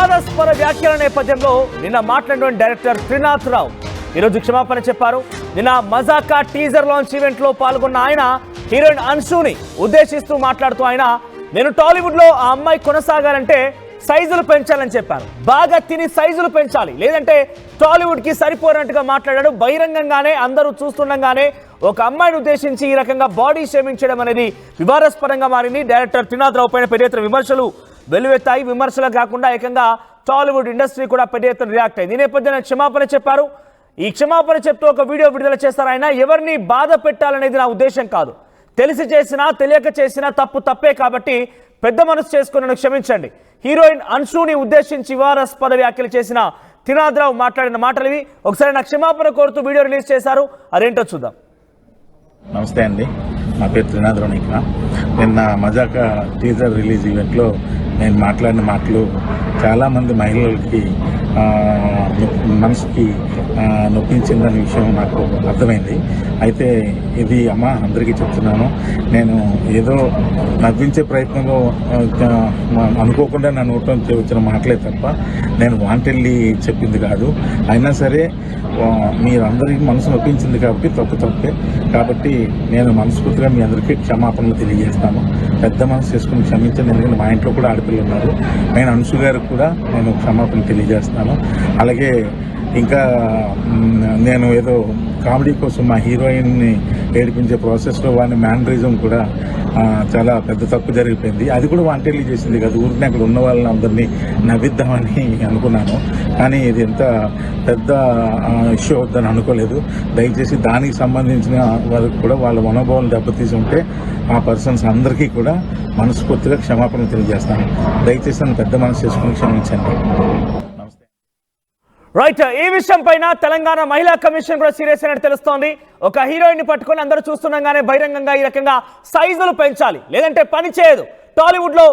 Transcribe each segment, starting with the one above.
వివాదాస్పద వ్యాఖ్యల నేపథ్యంలో నిన్న మాట్లాడిన డైరెక్టర్ త్రినాథ్ రావు ఈరోజు క్షమాపణ చెప్పారు. నిన్న మజాకా టీజర్ లాంచ్ ఈవెంట్ లో పాల్గొన్న ఆయన హీరోయిన్ అన్షుని ఉద్దేశిస్తూ మాట్లాడుతూ ఆయన నేను టాలీవుడ్ లో ఆ అమ్మాయి కొనసాగాలంటే సైజులు పెంచాలని చెప్పాను. బాగా తిని సైజులు పెంచాలి, లేదంటే టాలీవుడ్ కి సరిపోయినట్టుగా మాట్లాడాడు. బహిరంగంగానే అందరూ చూస్తుండగానే ఒక అమ్మాయిని ఉద్దేశించి ఈ రకంగా బాడీ షేమింగ్ చేయడం అనేది వివాదాస్పదంగా మారింది. డైరెక్టర్ త్రినాథ్ రావు పైన పెద్ద ఎత్తున విమర్శలు వెల్లువెత్తాయి. విమర్శలు కాకుండా ఏకంగా టాలీవుడ్ ఇండస్ట్రీ కూడా పెద్ద ఎత్తున రియాక్ట్ అయింది. ఈ నేపథ్యంలో క్షమాపణ చెప్పారు. ఈ క్షమాపణ చెప్తూ ఒక వీడియో విడుదల చేశారు. ఆయన ఎవరిని బాధ పెట్టాలనేది నా ఉద్దేశం కాదు, తెలిసి చేసినా తెలియక చేసినా తప్పు తప్పే, కాబట్టి పెద్ద మనసు చేసుకుని నన్ను క్షమించండి. హీరోయిన్ అన్షుని ఉద్దేశించి వివాదాస్పద వ్యాఖ్యలు చేసిన త్రినాథ్ రావు మాట్లాడిన మాటలు ఇవి. ఒకసారి నా క్షమాపణ కోరుతూ వీడియో రిలీజ్ చేశారు, అదేంటో చూద్దాం. నమస్తే అండి, నా పేరు త్రినాథ్ రావు. నిన్న మజాకా టీజర్ రిలీజ్ ఈవెంట్లో నేను మాట్లాడిన మాటలు చాలామంది మహిళలకి మనసుకి నొప్పించిందనే విషయం నాకు అర్థమైంది. అయితే ఇది అమ్మ అందరికీ చెప్తున్నాను, నేను ఏదో నవ్వించే ప్రయత్నంలో అనుకోకుండా నా నోట్లో వచ్చిన మాటలే తప్ప నేను వాంటెళ్ళి చెప్పింది కాదు. అయినా సరే మీరందరికీ మనసు నొప్పించింది కాబట్టి తప్పే. కాబట్టి నేను మనస్ఫూర్తిగా మీ అందరికీ క్షమాపణలు తెలియజేస్తాను. పెద్ద మనసు చేసుకుని క్షమించండి. ఎందుకంటే మా ఇంట్లో కూడా ఆడపిల్లలు ఉన్నారు. నేను అన్షు గారికి కూడా నేను క్షమాపణ తెలియజేస్తాను. అలాగే ఇంకా నేను ఏదో కామెడీ కోసం మా హీరోయిన్ని ఏడిపించే ప్రాసెస్లో వాడిని మ్యానరిజం కూడా చాలా పెద్ద తప్పు జరిగిపోయింది. అది కూడా వాంటెళ్ళి చేసింది కాదు, ఊరిని అక్కడ ఉన్న వాళ్ళని అందరినీ నవ్విద్దామని అనుకున్నాను. కానీ ఇది ఎంత పెద్ద ఇష్యూ అవుతుందని అనుకోలేదు. దయచేసి దానికి సంబంధించిన వారికి కూడా వాళ్ళ మనోభావాలు దెబ్బతీసి ఉంటే ఆ పర్సన్స్ అందరికీ కూడా మనస్ఫూర్తిగా క్షమాపణ తెలియజేస్తాను. దయచేసి నన్ను పెద్ద మనసు చేసుకుని క్షమించండి. రైట్, ఈ విషయం పైన తెలంగాణ మహిళా కమిషన్ కూడా సీరియస్ అయినట్టు తెలుస్తోంది. ఒక హీరోయిన్ ని పట్టుకొని అందరూ చూస్తుండగానే బహిరంగంగా ఈ రకంగా సైజులు పెంచాలి, లేదంటే పని చేయదు, టాలీవుడ్ లో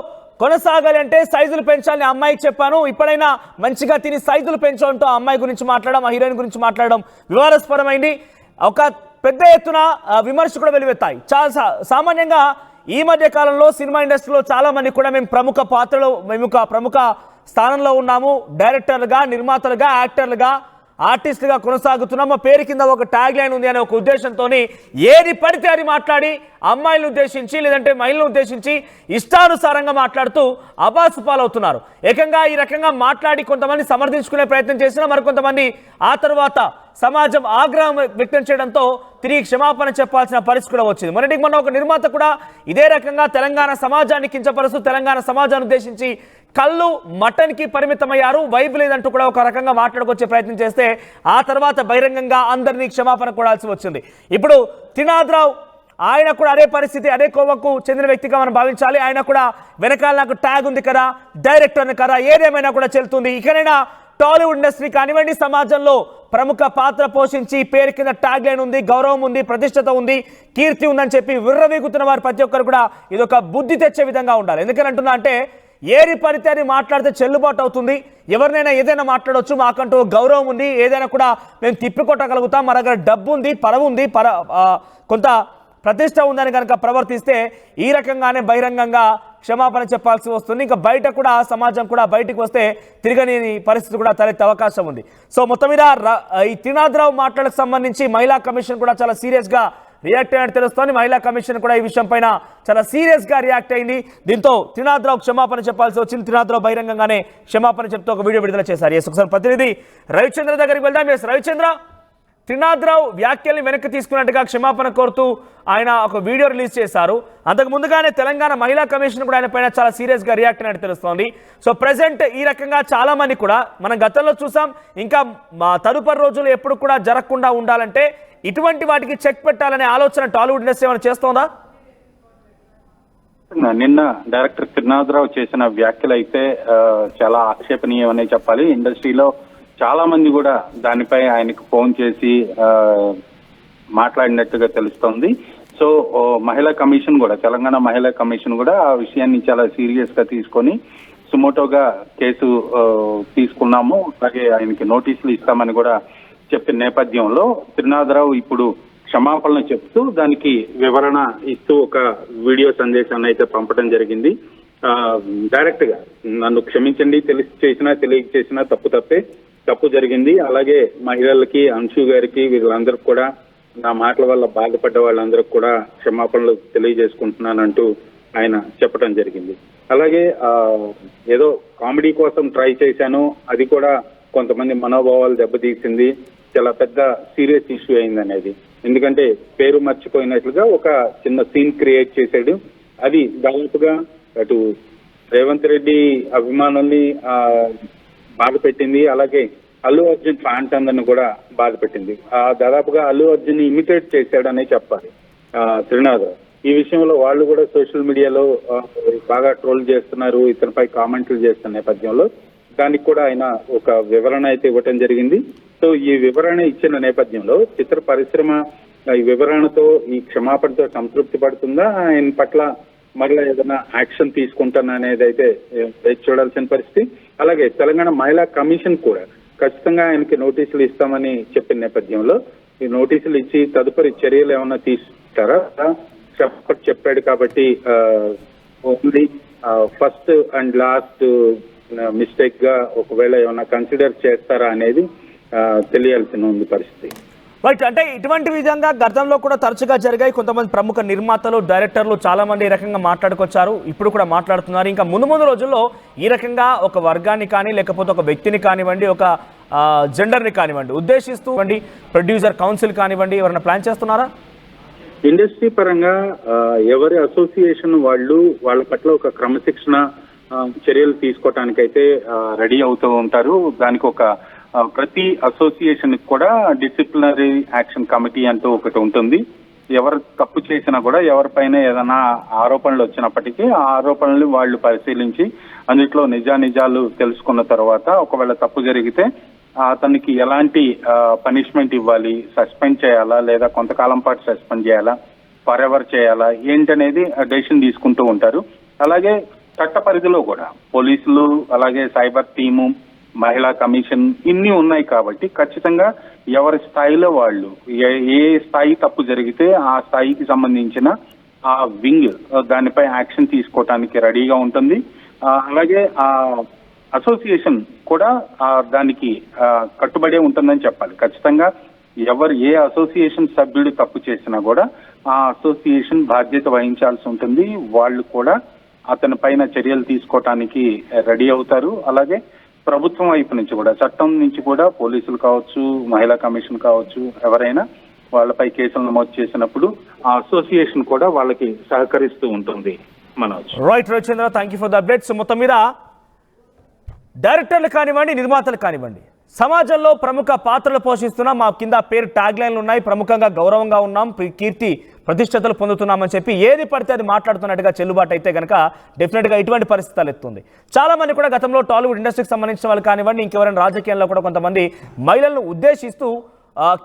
కొనసాగాలి అంటే సైజులు పెంచాలని అమ్మాయికి చెప్పాను. ఇప్పుడైనా మంచిగా తిని సైజులు పెంచడంతో ఆ అమ్మాయి గురించి మాట్లాడడం, ఆ హీరోయిన్ గురించి మాట్లాడడం వివాదాస్పదమైంది. ఒక పెద్ద ఎత్తున విమర్శ కూడా వెలువెత్తాయి. చాలా సామాన్యంగా ఈ మధ్య కాలంలో సినిమా ఇండస్ట్రీలో చాలా మంది కూడా మేము ప్రముఖ స్థానంలో ఉన్నాము. డైరెక్టర్లుగా, నిర్మాతలుగా, యాక్టర్లుగా, ఆర్టిస్టులుగా కొనసాగుతున్నాము. మా పేరు కింద ఒక ట్యాగ్ లైన్ ఉంది అనే ఒక ఉద్దేశంతో ఏది పడితే అది మాట్లాడి అమ్మాయిలను ఉద్దేశించి లేదంటే మహిళలను ఉద్దేశించి ఇష్టానుసారంగా మాట్లాడుతూ అబాసు పాలవుతున్నారు. ఏకంగా ఈ రకంగా మాట్లాడి కొంతమంది సమర్థించుకునే ప్రయత్నం చేసినా మరికొంతమంది ఆ తర్వాత సమాజం ఆగ్రహం వ్యక్తం చేయడంతో తిరిగి క్షమాపణ చెప్పాల్సిన పరిస్థితి కూడా వచ్చింది. మొన్న ఒక నిర్మాత కూడా ఇదే రకంగా తెలంగాణ సమాజాన్ని కించపరుస్తూ తెలంగాణ సమాజాన్ని ఉద్దేశించి కళ్ళు మటన్కి పరిమితమయ్యారు, వైబ్ లేదంటూ కూడా ఒక రకంగా మాట్లాడుకొచ్చే ప్రయత్నం చేస్తే ఆ తర్వాత బహిరంగంగా అందరినీ క్షమాపణ కూడాల్సి వచ్చింది. ఇప్పుడు త్రినాథ్ రావు ఆయన కూడా అదే పరిస్థితి, అదే కోవకు చెందిన వ్యక్తిగా మనం భావించాలి. ఆయన కూడా వెనకాల నాకు ట్యాగ్ ఉంది కదా, డైరెక్టర్ని కదా, ఏదేమైనా కూడా చెల్లుతుంది. ఇకనైనా టాలీవుడ్ ఇండస్ట్రీ కానివ్వండి, సమాజంలో ప్రముఖ పాత్ర పోషించి పేరు కింద ట్యాగ్ లైన్ ఉంది, గౌరవం ఉంది, ప్రతిష్టత ఉంది, కీర్తి ఉందని చెప్పి విర్రవీగుతున్న వారు ప్రతి ఒక్కరు కూడా ఇది ఒక బుద్ధి తెచ్చే విధంగా ఉండాలి. ఎందుకని అంటున్నా అంటే ఏరి పడితే అని మాట్లాడితే చెల్లుబాటు అవుతుంది. ఎవరినైనా ఏదైనా మాట్లాడవచ్చు, మాకంటూ గౌరవం ఉంది, ఏదైనా కూడా మేము తిప్పికొట్టగలుగుతాం, మా దగ్గర డబ్బు ఉంది, పరవు ఉంది, కొంత ప్రతిష్ట ఉందని కనుక ప్రవర్తిస్తే ఈ రకంగానే బహిరంగంగా క్షమాపణ చెప్పాల్సి వస్తుంది. ఇంకా బయట కూడా సమాజం కూడా బయటకు వస్తే తిరగని పరిస్థితి కూడా తలెత్తే అవకాశం ఉంది. సో మొత్తం మీద ఈ త్రినాథ్ రావు మాటలకు సంబంధించి మహిళా కమిషన్ కూడా చాలా సీరియస్గా రియాక్ట్ అయినట్టు తెలుస్తోంది. మహిళా కమిషన్ కూడా ఈ విషయం పైన చాలా సీరియస్గా రియాక్ట్ అయింది. దీంతో త్రినాథ్ రావు క్షమాపణ చెప్పాల్సి వచ్చింది. త్రినాథ్ రావు బహిరంగంగానే క్షమాపణ చెప్తూ ఒక వీడియో విడుదల చేశారు. ఒకసారి ప్రతినిధి రవిచంద్ర దగ్గరికి వెళ్దాం. రవిచంద్ర, త్రినాథ్ రావు వ్యాఖ్యల్ని వెనక్కి తీసుకున్నట్టుగా క్షమాపణ కోరుతూ ఆయన ఒక వీడియో రిలీజ్ చేశారు. అంతకు ముందుగానే తెలంగాణ మహిళా కమిషన్ కూడా ఆయన పైన చాలా సీరియస్గా రియాక్ట్ అయినట్టు తెలుస్తోంది. సో ప్రెసెంట్ ఈ రకంగా చాలా మంది కూడా మనం గతంలో చూసాం, ఇంకా తదుపరి రోజులు ఎప్పుడు కూడా జరగకుండా ఉండాలంటే ఇటువంటి వాటికి చెక్ పెట్టాలనే ఆలోచన టాలీవుడ్ ఇండస్ట్రీ ఏమైనా చేస్తోందా? నిన్న డైరెక్టర్ త్రినాథ్ రావు చేసిన వ్యాఖ్యలు అయితే చాలా ఆక్షేపణీయమనే చెప్పాలి. ఇండస్ట్రీలో చాలా మంది కూడా దానిపై ఆయనకు ఫోన్ చేసి మాట్లాడినట్టుగా తెలుస్తోంది. సో మహిళా కమిషన్ కూడా, తెలంగాణ మహిళా కమిషన్ కూడా ఆ విషయాన్ని చాలా సీరియస్ గా తీసుకొని సుమోటోగా కేసు తీసుకున్నాము, అలాగే ఆయనకి నోటీసులు ఇస్తామని కూడా చెప్పిన నేపథ్యంలో త్రినాథ్ రావు ఇప్పుడు క్షమాపణలు చెప్తూ దానికి వివరణ ఇస్తూ ఒక వీడియో సందేశాన్ని అయితే పంపడం జరిగింది. డైరెక్ట్ గా నన్ను క్షమించండి, తెలిసి చేసినా తెలియక చేసినా తప్పు జరిగింది. అలాగే మహిళలకి, అంశు గారికి, వీళ్ళందరికీ కూడా నా మాటల వల్ల బాధపడ్డ వాళ్ళందరికీ కూడా క్షమాపణలు తెలియజేసుకుంటున్నానంటూ ఆయన చెప్పడం జరిగింది. అలాగే ఏదో కామెడీ కోసం ట్రై చేశాను, అది కూడా కొంతమంది మనోభావాలు దెబ్బతీసింది, చాలా పెద్ద సీరియస్ ఇష్యూ అయింది అనేది. ఎందుకంటే పేరు మర్చిపోయినట్లుగా ఒక చిన్న సీన్ క్రియేట్ చేశాడు. అది దాదాపుగా అటు రేవంత్ రెడ్డి అభిమానుల్ని బాధ పెట్టింది, అలాగే అల్లు అర్జున్ ఫ్యాన్స్ అందరిని కూడా బాధ పెట్టింది. దాదాపుగా అల్లు అర్జున్ ఇమిటేట్ చేశాడనే చెప్పాలి త్రినాథ్. ఈ విషయంలో వాళ్ళు కూడా సోషల్ మీడియాలో బాగా ట్రోల్ చేస్తున్నారు, ఇతనిపై కామెంట్లు చేస్తున్న నేపథ్యంలో దానికి కూడా ఆయన ఒక వివరణ అయితే ఇవ్వటం జరిగింది. సో ఈ వివరణ ఇచ్చిన నేపథ్యంలో చిత్ర పరిశ్రమ ఈ వివరణతో, ఈ క్షమాపణతో సంతృప్తి పడుతుందా, ఆయన పట్ల మరలా ఏదైనా యాక్షన్ తీసుకుంటాను అనేది అయితే వేచి చూడాల్సిన పరిస్థితి. అలాగే తెలంగాణ మహిళా కమిషన్ కూడా ఖచ్చితంగా ఆయనకి నోటీసులు ఇస్తామని చెప్పిన నేపథ్యంలో ఈ నోటీసులు ఇచ్చి తదుపరి చర్యలు ఏమైనా తీసుకుంటారా చెప్పాడు కాబట్టి only first and last mistake గా ఒకవేళ ఏమైనా కన్సిడర్ చేస్తారా అనేది తెలియాల్సిన ఉంది పరిస్థితి. రైట్, అంటే ఇటువంటి విధంగా గతంలో కూడా తరచుగా జరిగాయి. కొంతమంది ప్రముఖ నిర్మాతలు, డైరెక్టర్లు చాలా మంది ఈ రకంగా మాట్లాడుకొచ్చారు, ఇప్పుడు కూడా మాట్లాడుతున్నారు. ఇంకా ముందు రోజుల్లో ఈ రకంగా ఒక వర్గాన్ని కానీ, లేకపోతే ఒక వ్యక్తిని కానివ్వండి, ఒక జెండర్ని కానివ్వండి ఉద్దేశిస్తూ ప్రొడ్యూసర్ కౌన్సిల్ కానివ్వండి, ఎవరైనా ప్లాన్ చేస్తున్నారా? ఇండస్ట్రీ పరంగా ఎవరి అసోసియేషన్ వాళ్ళ పట్ల ఒక క్రమశిక్షణ చర్యలు తీసుకోవటానికైతే రెడీ అవుతూ ఉంటారు. దానికి ఒక ప్రతి అసోసియేషన్ కూడా డిసిప్లినరీ యాక్షన్ కమిటీ అంటూ ఒకటి ఉంటుంది. ఎవరు తప్పు చేసినా కూడా, ఎవరిపైన ఏదైనా ఆరోపణలు వచ్చినప్పటికీ ఆ ఆరోపణలు వాళ్ళు పరిశీలించి అందులో నిజాలు తెలుసుకున్న తర్వాత ఒకవేళ తప్పు జరిగితే అతనికి ఎలాంటి పనిష్మెంట్ ఇవ్వాలి, సస్పెండ్ చేయాలా లేదా కొంతకాలం పాటు సస్పెండ్ చేయాలా, ఫర్ ఎవర్ చేయాలా ఏంటనేది డెసిషన్ తీసుకుంటూ ఉంటారు. అలాగే చట్ట పరిధిలో కూడా పోలీసులు, అలాగే సైబర్ టీము, మహిళా కమిషన్ ఇన్ని ఉన్నాయి కాబట్టి ఖచ్చితంగా ఎవరి స్థాయిలో వాళ్ళు ఏ స్థాయి తప్పు జరిగితే ఆ స్థాయికి సంబంధించిన ఆ వింగ్ దానిపై యాక్షన్ తీసుకోవటానికి రెడీగా ఉంటుంది. అలాగే ఆ అసోసియేషన్ కూడా దానికి కట్టుబడే ఉంటుందని చెప్పాలి. ఖచ్చితంగా ఏ అసోసియేషన్ సభ్యుడు తప్పు చేసినా కూడా ఆ అసోసియేషన్ బాధ్యత వహించాల్సి ఉంటుంది. వాళ్ళు కూడా అతని పైన చర్యలు తీసుకోవటానికి రెడీ అవుతారు. అలాగే ప్రభుత్వం వైపు నుంచి కూడా, చట్టం నుంచి కూడా పోలీసులు కావచ్చు, మహిళా కమిషన్ కావచ్చు, ఎవరైనా వాళ్ళపై కేసులు నమోదు చేసినప్పుడు ఆ అసోసియేషన్ కూడా వాళ్ళకి సహకరిస్తూ ఉంటుంది. Manoj. Right Ravichandra, thank you for the update. So మొత్తం మీద డైరెక్టర్లు కానివ్వండి, నిర్మాతలు కానివ్వండి, సమాజంలో ప్రముఖ పాత్రలు పోషిస్తున్నాం, మా కింద పేరు ట్యాగ్ లైన్లు ఉన్నాయి, ప్రముఖంగా గౌరవంగా ఉన్నాం, కీర్తి ప్రతిష్టతలు పొందుతున్నామని చెప్పి ఏది పడితే అది మాట్లాడుతున్నట్టుగా చెల్లుబాటు అయితే కనుక డెఫినెట్గా ఇటువంటి పరిస్థితులు ఎత్తుంది. చాలా మంది కూడా గతంలో టాలీవుడ్ ఇండస్ట్రీకి సంబంధించిన వాళ్ళు కానివ్వండి, ఇంకెవరైనా రాజకీయాల్లో కూడా కొంతమంది మహిళలను ఉద్దేశిస్తూ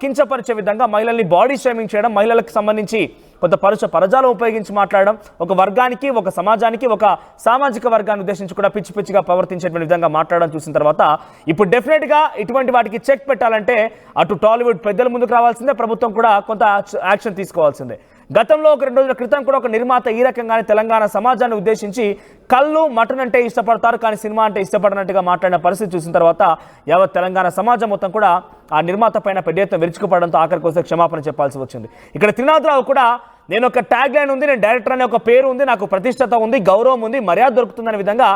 కించపరిచే విధంగా మహిళల్ని బాడీ షేమింగ్ చేయడం, మహిళలకు సంబంధించి కొంత పరజాలం ఉపయోగించి మాట్లాడడం, ఒక వర్గానికి, ఒక సమాజానికి, ఒక సామాజిక వర్గాన్ని ఉద్దేశించి కూడా పిచ్చిగా ప్రవర్తించేటువంటి విధంగా మాట్లాడడం చూసిన తర్వాత ఇప్పుడు డెఫినెట్గా ఇటువంటి వాటికి చెక్ పెట్టాలంటే అటు టాలీవుడ్ పెద్దల ముందుకు రావాల్సిందే, ప్రభుత్వం కూడా కొంత యాక్షన్ తీసుకోవాల్సిందే. గతంలో ఒక 2 రోజుల క్రితం కూడా ఒక నిర్మాత ఈ రకంగానే తెలంగాణ సమాజాన్ని ఉద్దేశించి కళ్ళు, మటన్ అంటే ఇష్టపడతారు కానీ సినిమా అంటే ఇష్టపడినట్టుగా మాట్లాడిన పరిస్థితి చూసిన తర్వాత యావత్ తెలంగాణ సమాజం మొత్తం కూడా ఆ నిర్మాత పైన పెద్ద ఎత్తున విరుచుకుపడడంతో ఆఖరికి వస్తే క్షమాపణ చెప్పాల్సి వచ్చింది. ఇక్కడ త్రినాథరావు కూడా నేను ఒక ట్యాగ్ లైన్ ఉంది, నేను డైరెక్టర్ అనే ఒక పేరు ఉంది, నాకు ప్రతిష్టత ఉంది, గౌరవం ఉంది, మర్యాద దొరుకుతుందనే విధంగా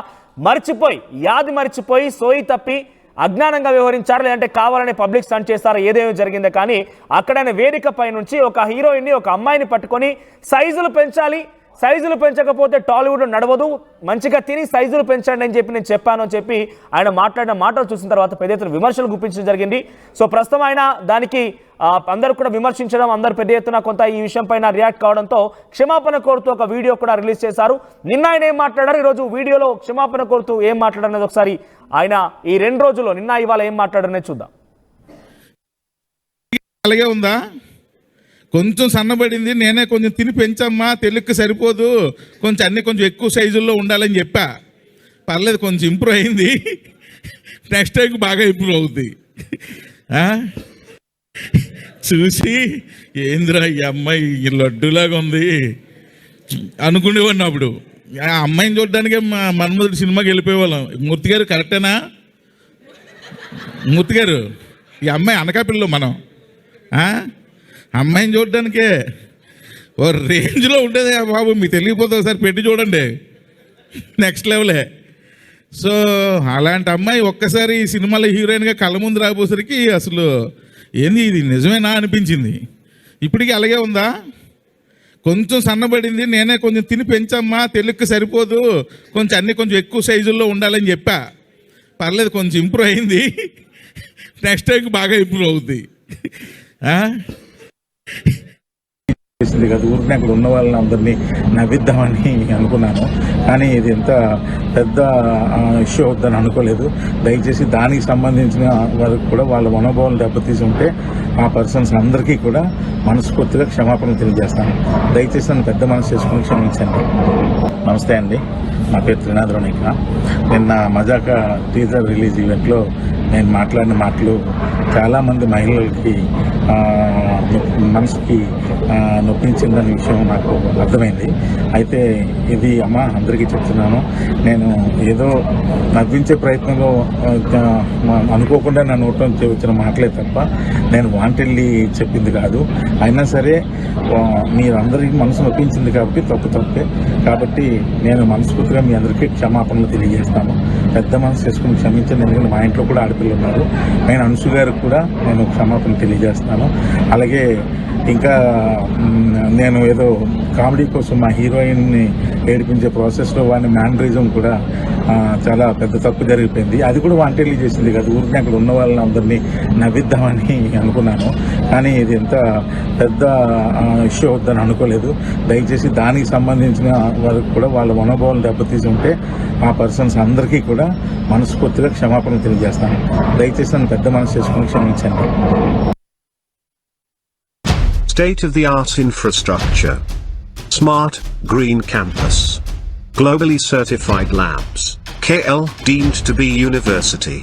మర్చిపోయి సోయి తప్పి అజ్ఞానంగా వ్యవహరించారు, లేదంటే కావాలని పబ్లిక్ స్టంట్ చేస్తారో ఏదేమో జరిగిందే కానీ అక్కడైనా వేదిక పై నుంచి ఒక హీరోయిన్ని, ఒక అమ్మాయిని పట్టుకొని సైజులు పెంచాలి, సైజులు పెంచకపోతే టాలీవుడ్ నడవదు, మంచిగా తిని సైజులు పెంచండి అని చెప్పి నేను చెప్పాను అని చెప్పి ఆయన మాట్లాడిన మాటలు చూసిన తర్వాత పెద్ద ఎత్తున విమర్శలు గుప్పించడం జరిగింది. సో ప్రస్తుతం ఆయన దానికి అందరూ కూడా విమర్శించడం, అందరూ పెద్ద ఎత్తున కొంత ఈ విషయం పైన రియాక్ట్ కావడంతో క్షమాపణ కోరుతూ ఒక వీడియో కూడా రిలీజ్ చేశారు. నిన్న ఆయన ఏం మాట్లాడారు, ఈరోజు వీడియోలో క్షమాపణ కోరుతూ ఏం మాట్లాడారనేది ఒకసారి ఆయన ఈ 2 రోజుల్లో నిన్న ఇవాళ ఏం మాట్లాడారనేది చూద్దాం. అలాగే ఉందా, కొంచెం సన్నబడింది, నేనే కొంచెం తిని పెంచమ్మా, తెలుగుకి సరిపోదు, కొంచెం ఎక్కువ సైజుల్లో ఉండాలని చెప్పా. పర్లేదు, కొంచెం ఇంప్రూవ్ అయింది, నెక్స్ట్ టైంకి బాగా ఇంప్రూవ్ అవుద్ది. చూసి ఏంద్రా ఈ అమ్మాయి లడ్డులాగా ఉంది అనుకునేవాడిని. అప్పుడు ఆ అమ్మాయిని చూడడానికే మా మన్మధుడు సినిమాకి వెళ్ళిపోయేవాళ్ళం. మూర్తి గారు కరెక్టేనా? మూర్తి గారు, ఈ అమ్మాయి అనకాపల్లిలో మనం అమ్మాయిని చూడడానికే ఓ రేంజ్లో ఉండేది బాబు. మీకు తెలియకపోతే ఒకసారి పెట్టి చూడండి, నెక్స్ట్ లెవెలే. సో అలాంటి అమ్మాయి ఒక్కసారి ఈ సినిమాలో హీరోయిన్గా కళ్ళ ముందు రాబోసరికి అసలు ఏంది ఇది నిజమేనా అనిపించింది. ఇప్పటికీ అలాగే ఉందా? కొంచెం సన్నబడింది, నేనే కొంచెం తిని పెంచమ్మా, తెలుగుకి సరిపోదు, కొంచెం అన్నీ కొంచెం ఎక్కువ సైజుల్లో ఉండాలని చెప్పా. పర్లేదు, కొంచెం ఇంప్రూవ్ అయింది. నెక్స్ట్ టైంకి బాగా ఇంప్రూవ్ అవుద్ది. చేసింది కదా, ఊరికి అక్కడ ఉన్న వాళ్ళని అందరినీ నవ్విద్దామని అనుకున్నాను. కానీ ఇది ఎంత పెద్ద ఇష్యూ అవుద్దని అనుకోలేదు. దయచేసి దానికి సంబంధించిన వారికి కూడా వాళ్ళ మనోభావాలు దెబ్బతీసి ఉంటే ఆ పర్సన్స్ అందరికీ కూడా మనస్ఫూర్తిగా క్షమాపణ తెలియజేస్తాను. దయచేసి నన్ను పెద్ద మనసు చేసుకుని క్షమించండి. నమస్తే అండి, నా పేరు త్రినాథ్ రోనిక. నిన్న మజాక టీజర్ రిలీజ్ ఈవెంట్లో నేను మాట్లాడిన మాటలు చాలామంది మహిళలకి మనసుకి నొప్పించిందనే విషయం నాకు అర్థమైంది. అయితే ఇది అమ్మ అందరికీ చెప్తున్నాను, నేను ఏదో నవ్వించే ప్రయత్నంలో అనుకోకుండా నా నోట్లో నుంచి వచ్చిన మాటలే తప్ప నేను వాంటెళ్ళి చెప్పింది కాదు. అయినా సరే మీరందరికీ మనసు నొప్పించింది కాబట్టి తప్పే. కాబట్టి నేను మనస్ఫూర్తిగా మీ అందరికీ క్షమాపణలు తెలియజేస్తాను. పెద్ద మనసు చేసుకుని క్షమించండి. ఎందుకంటే మా ఇంట్లో కూడా ఆడపిల్లలు ఉన్నారు. నేను అనుసు గారికి కూడా నేను క్షమాపణ తెలియజేస్తాను. అలాగే ఇంకా నేను ఏదో కామెడీ కోసం మా హీరోయిన్ని ఏడిపించే ప్రాసెస్లో వాడిని మ్యానరిజం కూడా చాలా పెద్ద తప్పు జరిగిపోయింది. అది కూడా వాంటెడ్లీ చేసింది కాదు, ఊరికి అక్కడ ఉన్న వాళ్ళని అందరినీ నవ్విద్దామని అనుకున్నాను. కానీ ఇది ఎంత పెద్ద ఇష్యూ అవుద్దని అనుకోలేదు. దయచేసి దానికి సంబంధించిన వారికి కూడా వాళ్ళ మనోభావాలు దెబ్బతీసి ఉంటే ఆ పర్సన్స్ అందరికీ కూడా మనస్ఫూర్తిగా క్షమాపణ తెలియజేస్తాను. దయచేసి నన్ను పెద్ద మనసు చేసుకుని క్షమించండి. State-of-the-art infrastructure. Smart, green campus. Globally certified labs. KL deemed to be university.